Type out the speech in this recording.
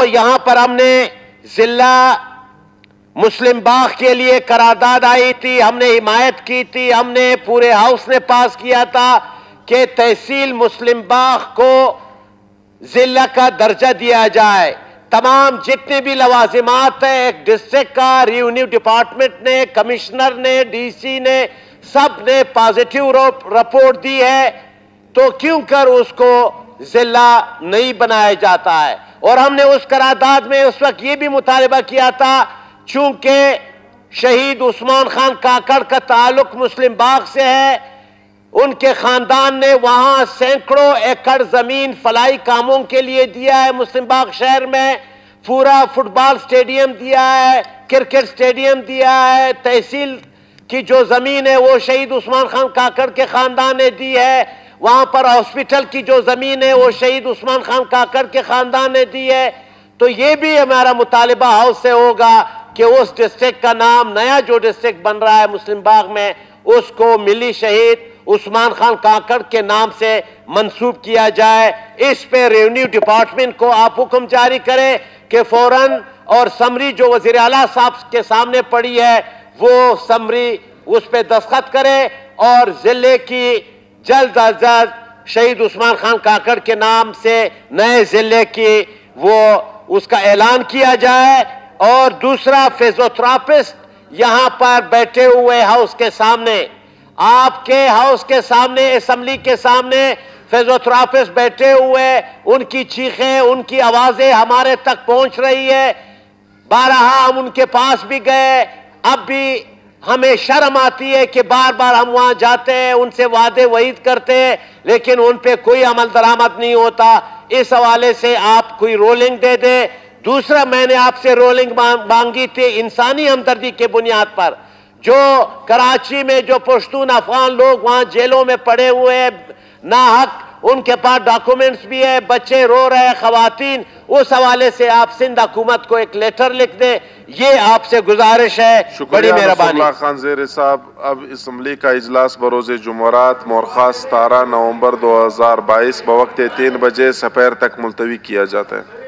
तो यहाँ पर हमने जिला मुस्लिम बाग के लिए करारदाद आई थी, हमने हिमायत की थी, हमने पूरे हाउस ने पास किया था कि तहसील मुस्लिम बाग को जिला का दर्जा दिया जाए। तमाम जितने भी लवाजिमात है एक डिस्ट्रिक्ट का, रेवेन्यू डिपार्टमेंट ने, कमिश्नर ने, डीसी ने, सब ने पॉजिटिव रिपोर्ट दी है, तो क्यों कर उसको जिला नहीं बनाया जाता है। और हमने उस करारदाद में उस वक्त ये भी मुतालबा किया था, चूंकि शहीद उस्मान खान काकड़ का ताल्लुक मुस्लिम बाग से है, उनके खानदान ने वहां सैकड़ों एकड़ जमीन फलाई कामों के लिए दिया है। मुस्लिम बाग शहर में पूरा फुटबॉल स्टेडियम दिया है, क्रिकेट स्टेडियम दिया है, तहसील की जो जमीन है वो शहीद उस्मान खान काकड़ के खानदान ने दी है, वहां पर हॉस्पिटल की जो जमीन है वो शहीद उस्मान खान काकड़ के खानदान ने दी है। तो ये भी हमारा मुतालिबा हाउस से होगा कि उस डिस्ट्रिक्ट का नाम, नया जो डिस्ट्रिक्ट बन रहा है मुस्लिम बाग में, उसको मिली शहीद उस्मान खान काकड़ के नाम से मंसूब किया जाए। इस पे रेवेन्यू डिपार्टमेंट को आप हुक्म जारी करें कि फौरन, और समरी जो वजीर आला साहब के सामने पड़ी है वो समरी उस पे दस्तखत करे और जिले की जल्द अज जल्द शहीद उस्मान खान काकड़ के नाम से नए जिले की वो उसका ऐलान किया जाए। और दूसरा, फिजियोथेरेपिस्ट यहां पर बैठे हुए हाउस के सामने, आपके हाउस के सामने, असेंबली के सामने फिजियोथेरेपिस्ट बैठे हुए, उनकी चीखें, उनकी आवाजें हमारे तक पहुंच रही है। बारहा हम उनके पास भी गए, अब भी हमें शर्म आती है कि बार बार हम वहां जाते हैं, उनसे वादे वईद करते हैं, लेकिन उन पे कोई अमल दरामद नहीं होता। इस हवाले से आप कोई रोलिंग दे दे। दूसरा, मैंने आपसे रोलिंग मांगी थी इंसानी हमदर्दी के बुनियाद पर। जो कराची में जो पश्तून अफगान लोग वहां जेलों में पड़े हुए हैं नाहक, उनके पास डॉक्यूमेंट्स भी है, बच्चे रो रहे हैं, खवातीन, उस हवाले से आप सिंध हुकूमत को एक लेटर लिख दें, ये आपसे गुजारिश है। बड़ी मेहरबानी। खान ज़ेर साहब, अब असम्बली का इजलास बरोज़ जुमरात मौरखास 17 नवंबर 2022 बवक्त 3 बजे सपहर तक मुलतवी किया जाता है।